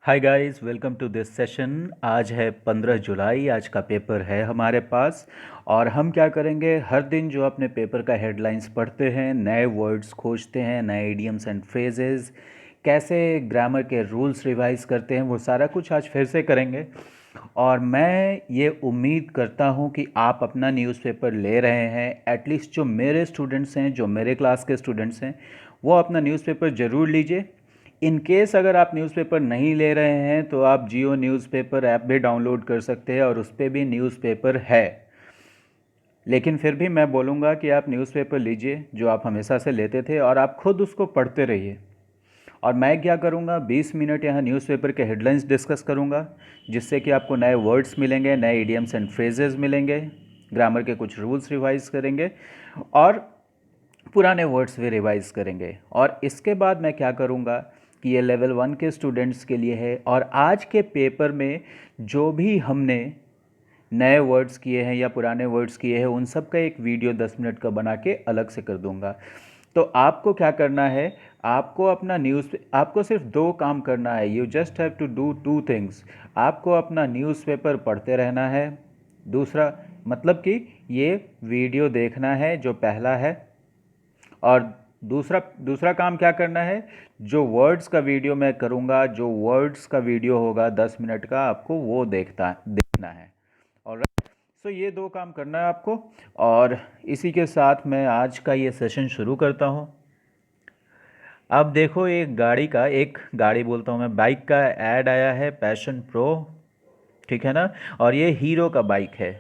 Hi guys, welcome to this session. आज है 15 जुलाई। आज का पेपर है हमारे पास और हम क्या करेंगे, हर दिन जो अपने पेपर का हेडलाइंस पढ़ते हैं, नए वर्ड्स खोजते हैं, नए इडियम्स एंड फ्रेजेस, कैसे ग्रामर के रूल्स रिवाइज करते हैं, वो सारा कुछ आज फिर से करेंगे। और मैं ये उम्मीद करता हूँ कि आप अपना न्यूज़पेपर ले रहे हैं। एटलीस्ट जो मेरे स्टूडेंट्स हैं, जो मेरे क्लास के स्टूडेंट्स हैं, वो अपना न्यूज़पेपर ज़रूर लीजिए। इन केस अगर आप न्यूज़पेपर नहीं ले रहे हैं तो आप जियो न्यूज़पेपर ऐप भी डाउनलोड कर सकते हैं और उस पर भी न्यूज़पेपर है। लेकिन फिर भी मैं बोलूँगा कि आप न्यूज़पेपर लीजिए जो आप हमेशा से लेते थे और आप खुद उसको पढ़ते रहिए। और मैं क्या करूँगा, 20 मिनट यहाँ न्यूज़पेपर के हेडलाइंस डिस्कस करूँगा, जिससे कि आपको नए वर्ड्स मिलेंगे, नए इडियम्स एंड फ्रेजेस मिलेंगे, ग्रामर के कुछ रूल्स रिवाइज करेंगे और पुराने वर्ड्स भी रिवाइज करेंगे। और इसके बाद मैं क्या करूँगा कि ये लेवल 1 के स्टूडेंट्स के लिए है और आज के पेपर में जो भी हमने नए वर्ड्स किए हैं या पुराने वर्ड्स किए हैं उन सब का एक वीडियो 10 मिनट का बना के अलग से कर दूंगा। तो आपको क्या करना है, आपको सिर्फ दो काम करना है। You just have to do two things. आपको अपना न्यूज़पेपर पढ़ते रहना है, दूसरा मतलब कि ये वीडियो देखना है जो पहला है, और दूसरा दूसरा काम क्या करना है, जो वर्ड्स का वीडियो मैं करूँगा, जो वर्ड्स का वीडियो होगा 10 मिनट का, आपको वो देखना है। और सो ये दो काम करना है आपको। और इसी के साथ मैं आज का ये सेशन शुरू करता हूँ। अब देखो, एक गाड़ी बोलता हूँ मैं, बाइक का ऐड आया है, पैशन प्रो, ठीक है ना। और ये हीरो का बाइक है।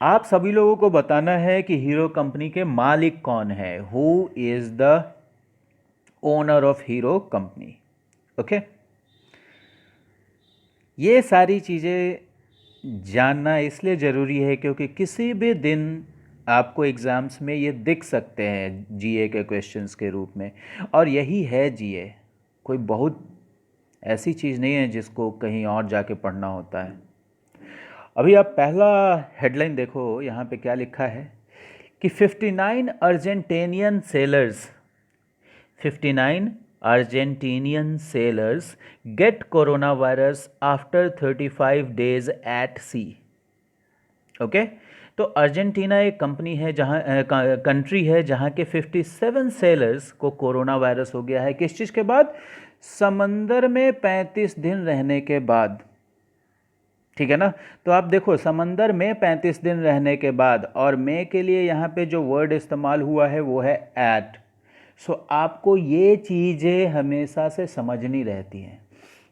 आप सभी लोगों को बताना है कि हीरो कंपनी के मालिक कौन है, who is the owner of hero company. Okay, ये सारी चीज़ें जानना इसलिए ज़रूरी है क्योंकि किसी भी दिन आपको एग्ज़ाम्स में ये दिख सकते हैं जीए के क्वेश्चंस के रूप में। और यही है जीए, कोई बहुत ऐसी चीज़ नहीं है जिसको कहीं और जाके पढ़ना होता है। अभी आप पहला हेडलाइन देखो, यहाँ पे क्या लिखा है कि 59 अर्जेंटेनियन sellers 59 Argentinian sailors get coronavirus after 35 days at sea. Okay, तो अर्जेंटीना एक कंपनी है जहाँ कंट्री है जहाँ के 57 सेलर्स को कोरोना वायरस हो गया है। किस चीज़ के बाद? समंदर में 35 दिन रहने के बाद। ठीक है ना। तो आप देखो, समंदर में 35 दिन रहने के बाद, और मे के लिए यहाँ पे जो वर्ड इस्तेमाल हुआ है वो है एट। सो आपको ये चीज़ें हमेशा से समझनी रहती हैं।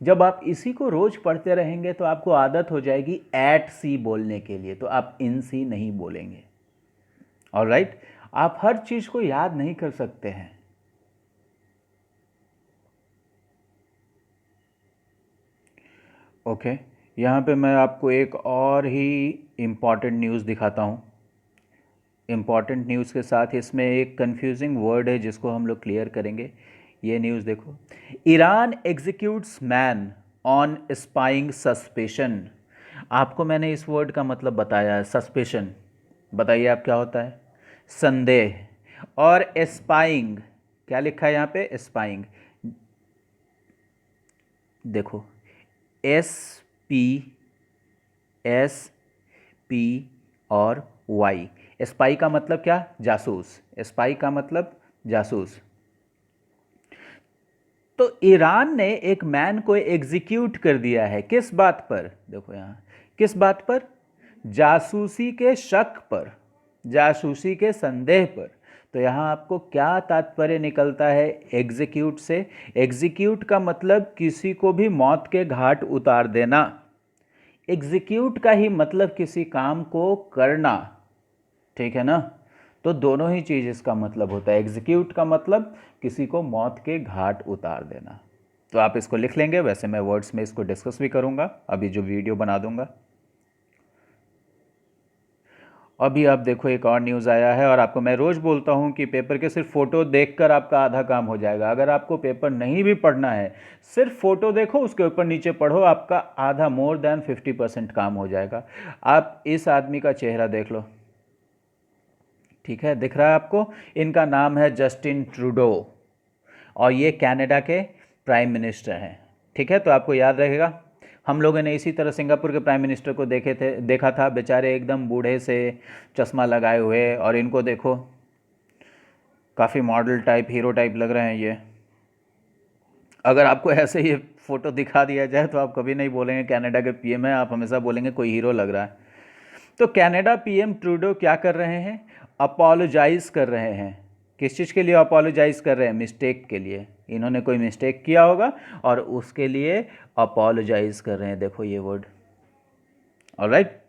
जब आप इसी को रोज़ पढ़ते रहेंगे तो आपको आदत हो जाएगी एट सी बोलने के लिए, तो आप इन सी नहीं बोलेंगे। ऑलराइट, आप हर चीज़ को याद नहीं कर सकते हैं। ओके, यहाँ पे मैं आपको एक और ही इम्पॉर्टेंट न्यूज़ दिखाता हूँ। इम्पॉर्टेंट न्यूज़ के साथ इसमें एक कंफ्यूजिंग वर्ड है जिसको हम लोग क्लियर करेंगे। ये न्यूज़ देखो, Iran executes man on spying suspicion. आपको मैंने इस वर्ड का मतलब बताया है, सस्पेशन। बताइए आप क्या होता है? संदेह। और स्पाइंग, क्या लिखा है यहाँ पे? स्पाइंग। देखो, एस पी एस पी और वाई। स्पाई का मतलब क्या? जासूस। स्पाई का मतलब जासूस। तो ईरान ने एक मैन को एग्जीक्यूट कर दिया है, किस बात पर? देखो यहाँ, किस बात पर? जासूसी के शक पर, जासूसी के संदेह पर। तो यहाँ आपको क्या तात्पर्य निकलता है एग्जीक्यूट से? एग्जीक्यूट का मतलब किसी को भी मौत के घाट उतार देना। एग्जीक्यूट का ही मतलब किसी काम को करना, ठीक है ना। तो दोनों ही चीज़ इसका मतलब होता है। एग्जीक्यूट का मतलब किसी को मौत के घाट उतार देना। तो आप इसको लिख लेंगे, वैसे मैं वर्ड्स में इसको डिस्कस भी करूंगा अभी जो वीडियो बना दूंगा। अभी आप देखो, एक और न्यूज़ आया है, और आपको मैं रोज़ बोलता हूं कि पेपर के सिर्फ फ़ोटो देखकर आपका आधा काम हो जाएगा। अगर आपको पेपर नहीं भी पढ़ना है, सिर्फ फ़ोटो देखो, उसके ऊपर नीचे पढ़ो, आपका आधा, मोर देन 50% काम हो जाएगा। आप इस आदमी का चेहरा देख लो, ठीक है, दिख रहा है आपको? इनका नाम है जस्टिन ट्रूडो और ये कनाडा के प्राइम मिनिस्टर हैं। ठीक है, तो आपको याद रहेगा हम लोगों ने इसी तरह सिंगापुर के प्राइम मिनिस्टर को देखा था, बेचारे एकदम बूढ़े से, चश्मा लगाए हुए, और इनको देखो काफ़ी मॉडल टाइप, हीरो टाइप लग रहे हैं ये। अगर आपको ऐसे ये फ़ोटो दिखा दिया जाए तो आप कभी नहीं बोलेंगे कनाडा के पीएम है, आप हमेशा बोलेंगे कोई हीरो लग रहा है। तो कनाडा पीएम ट्रूडो क्या कर रहे हैं? अपोलोजाइज कर रहे हैं। किस चीज़ के लिए अपोलोजाइज कर रहे हैं? मिस्टेक के लिए। इन्होंने कोई मिस्टेक किया होगा और उसके लिए अपोलोजाइज कर रहे हैं। देखो ये वर्ड, ऑलराइट।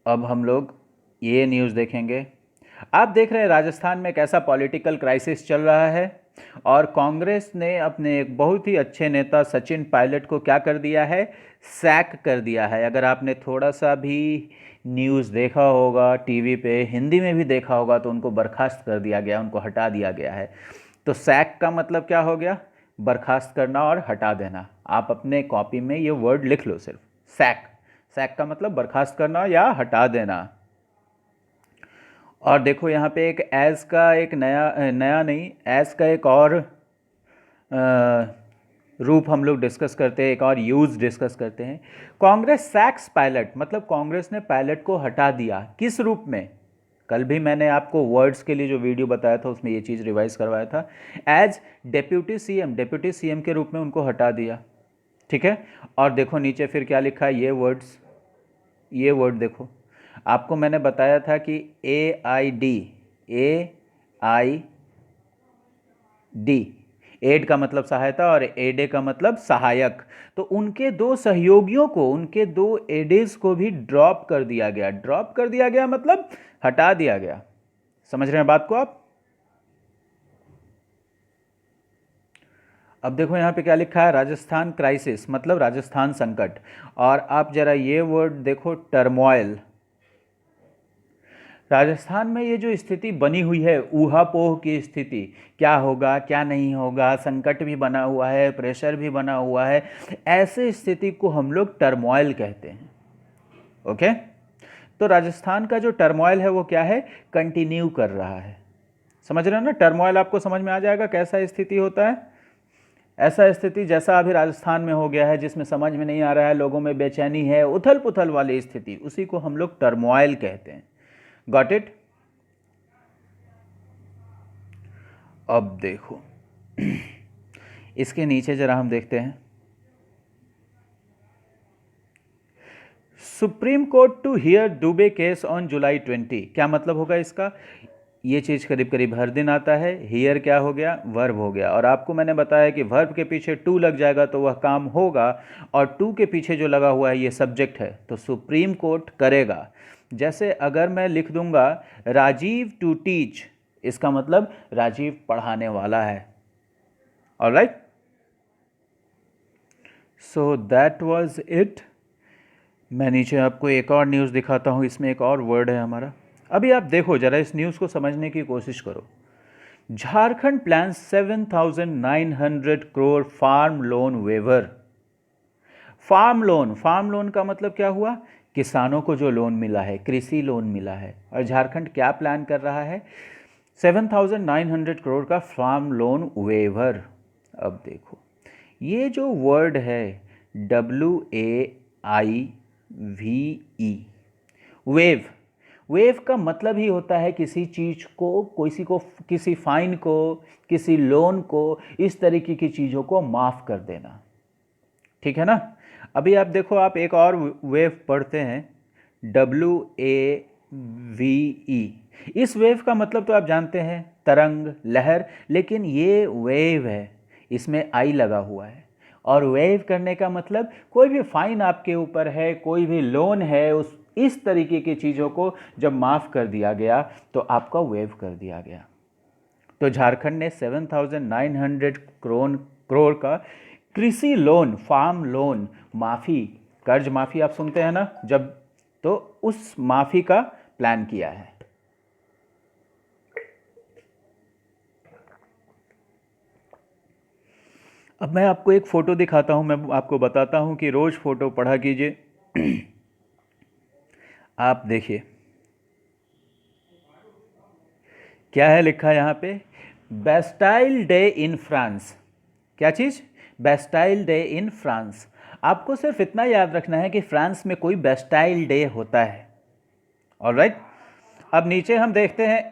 अब हम लोग ये न्यूज़ देखेंगे। आप देख रहे हैं राजस्थान में कैसा पॉलिटिकल क्राइसिस चल रहा है, और कांग्रेस ने अपने एक बहुत ही अच्छे नेता सचिन पायलट को क्या कर दिया है? सैक कर दिया है। अगर आपने थोड़ा सा भी न्यूज़ देखा होगा टीवी पे, हिंदी में भी देखा होगा, तो उनको बर्खास्त कर दिया गया, उनको हटा दिया गया है। तो सैक का मतलब क्या हो गया? बर्खास्त करना और हटा देना। आप अपने कॉपी में ये वर्ड लिख लो सिर्फ, सैक। सैक का मतलब बर्खास्त करना या हटा देना। और देखो यहाँ पे एक एज का एक नया नहीं, एज का एक और रूप हम लोग डिस्कस करते हैं, एक और यूज़ डिस्कस करते हैं। कांग्रेस सैक्स पायलट, मतलब कांग्रेस ने पायलट को हटा दिया। किस रूप में? कल भी मैंने आपको वर्ड्स के लिए जो वीडियो बताया था उसमें ये चीज़ रिवाइज करवाया था। As deputy CM, deputy CM के रूप में उनको हटा दिया। ठीक है, और देखो नीचे फिर क्या लिखा है, ये वर्ड्स, ये वर्ड देखो। आपको मैंने बताया था कि AID, AID, एड का मतलब सहायता और एडे का मतलब सहायक। तो उनके दो सहयोगियों को, उनके दो एडेस को भी ड्रॉप कर दिया गया। ड्रॉप कर दिया गया मतलब हटा दिया गया। समझ रहे हैं बात को आप? अब देखो यहाँ पे क्या लिखा है, राजस्थान क्राइसिस, मतलब राजस्थान संकट। और आप जरा ये वर्ड देखो, टर्मोइल। राजस्थान में ये जो स्थिति बनी हुई है, ऊहापोह की स्थिति, क्या होगा क्या नहीं होगा, संकट भी बना हुआ है, प्रेशर भी बना हुआ है, ऐसे स्थिति को हम लोग टर्मोइल कहते हैं। ओके, तो राजस्थान का जो टर्मोइल है वो क्या है? कंटिन्यू कर रहा है। समझ रहे हो ना? टर्मोइल आपको समझ में आ जाएगा कैसा स्थिति होता है। ऐसा स्थिति जैसा अभी राजस्थान में हो गया है, जिसमें समझ में नहीं आ रहा है, लोगों में बेचैनी है, उथल पुथल वाली स्थिति, उसी को हम लोग टर्मोइल कहते हैं। Got it? अब देखो इसके नीचे जरा हम देखते हैं, Supreme Court to hear Dubey case on July 20। क्या मतलब होगा इसका? ये चीज़ करीब करीब हर दिन आता है। हियर क्या हो गया? वर्ब हो गया। और आपको मैंने बताया कि वर्ब के पीछे टू लग जाएगा तो वह काम होगा, और टू के पीछे जो लगा हुआ है ये सब्जेक्ट है, तो सुप्रीम कोर्ट करेगा। जैसे अगर मैं लिख दूंगा राजीव टू टीच, इसका मतलब राजीव पढ़ाने वाला है। Alright, so that was it. मैं नीचे आपको एक और न्यूज़ दिखाता हूँ, इसमें एक और वर्ड है हमारा। अभी आप देखो जरा, इस न्यूज़ को समझने की कोशिश करो। Jharkhand plan 7,900 crore farm loan waiver. Farm loan, farm loan का मतलब क्या हुआ? किसानों को जो लोन मिला है, कृषि लोन मिला है। और झारखंड क्या प्लान कर रहा है? 7,900 करोड़ का फार्म लोन वेवर। अब देखो ये जो वर्ड है WAIVE, वेव, वेव का मतलब ही होता है किसी चीज़ को, किसी फाइन को, किसी लोन को, इस तरीके की चीज़ों को माफ़ कर देना। ठीक है ना? अभी आप देखो, आप एक और वेव पढ़ते हैं, WAVE। इस वेव का मतलब तो आप जानते हैं, तरंग, लहर, लेकिन ये वेव है, इसमें आई लगा हुआ है। और वेव करने का मतलब कोई भी फाइन आपके ऊपर है, कोई भी लोन है, उस इस तरीके की चीज़ों को जब माफ़ कर दिया गया तो आपका वेव कर दिया गया। तो झारखंड ने 7,900 करोड़ का कृषि लोन, फार्म लोन माफ़ी, कर्ज माफ़ी आप सुनते हैं ना जब, तो उस माफ़ी का प्लान किया है। अब मैं आपको एक फ़ोटो दिखाता हूं, मैं आपको बताता हूं कि रोज़ फ़ोटो पढ़ा कीजिए। आप देखिए क्या है लिखा है यहाँ पे, बेस्टाइल डे इन फ्रांस। क्या चीज़? Bastille day in France. आपको सिर्फ इतना याद रखना है कि फ्रांस में कोई बेस्टाइल डे होता है। ऑलराइट, अब नीचे हम देखते हैं।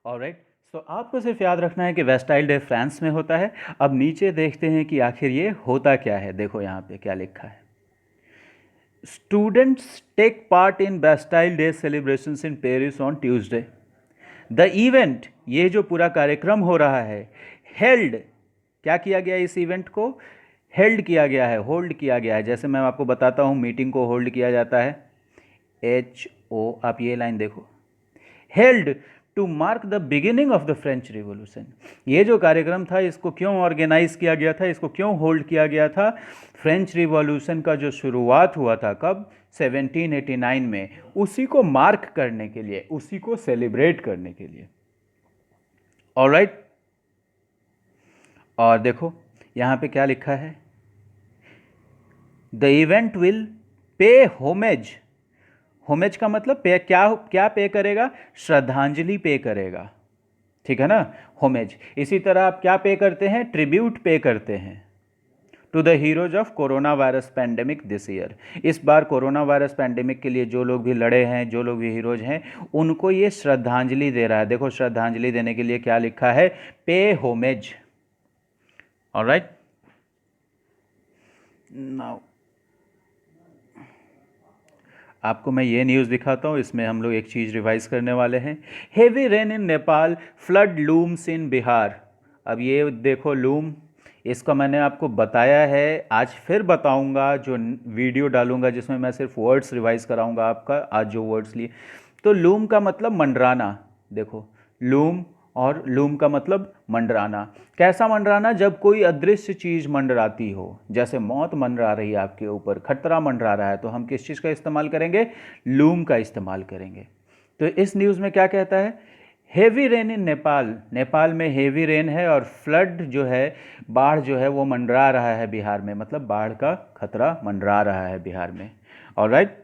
ऑलराइट, तो आपको सिर्फ याद रखना है कि बेस्टाइल डे फ्रांस में होता है। अब नीचे देखते हैं कि आखिर ये होता क्या है। देखो यहाँ पे क्या लिखा है। Students take part in Bastille Day celebrations in Paris on Tuesday. The event, ये जो पूरा कार्यक्रम हो रहा है, हेल्ड, क्या किया गया इस इवेंट को? हेल्ड किया गया है, होल्ड किया गया है। जैसे मैं आपको बताता हूँ मीटिंग को होल्ड किया जाता है, HO, आप ये लाइन देखो, held to mark the beginning of the French Revolution. ये जो कार्यक्रम था इसको क्यों ऑर्गेनाइज किया गया था, इसको क्यों होल्ड किया गया था? फ्रेंच रिवॉल्यूशन का जो शुरुआत हुआ था, कब? 1789 में, उसी को मार्क करने के लिए, उसी को सेलिब्रेट करने के लिए। ऑलराइट, और देखो यहाँ पे क्या लिखा है, the event will pay homage. Homage का मतलब पे, क्या क्या पे करेगा? श्रद्धांजलि पे करेगा, ठीक है ना, होमेज। इसी तरह आप क्या पे करते हैं? ट्रिब्यूट पे करते हैं to the heroes of corona virus pandemic this year. इस बार कोरोना वायरस पैंडेमिक के लिए जो लोग भी लड़े हैं, जो लोग भी हीरोज हैं, उनको ये श्रद्धांजलि दे रहा है। देखो श्रद्धांजलि देने के लिए क्या लिखा है? पे होमेज। ऑलराइट, नाउ आपको मैं ये न्यूज़ दिखाता हूँ, इसमें हम लोग एक चीज़ रिवाइज करने वाले हैं। हेवी रेन इन नेपाल, फ्लड लूम्स इन बिहार। अब ये देखो लूम, इसका मैंने आपको बताया है, आज फिर बताऊंगा, जो वीडियो डालूंगा जिसमें मैं सिर्फ वर्ड्स रिवाइज कराऊंगा आपका, आज जो वर्ड्स लिए। तो लूम का मतलब मंडराना, देखो लूम, और लूम का मतलब मंडराना। कैसा मंडराना? जब कोई अदृश्य चीज़ मंडराती हो, जैसे मौत मंडरा रही है आपके ऊपर, खतरा मंडरा रहा है, तो हम किस चीज़ का इस्तेमाल करेंगे? लूम का इस्तेमाल करेंगे। तो इस न्यूज़ में क्या कहता है? हेवी रेन इन नेपाल, नेपाल में हेवी रेन है, और फ्लड जो है, बाढ़ जो है वो मंडरा रहा है बिहार में, मतलब बाढ़ का खतरा मंडरा रहा है बिहार में। ऑलराइट,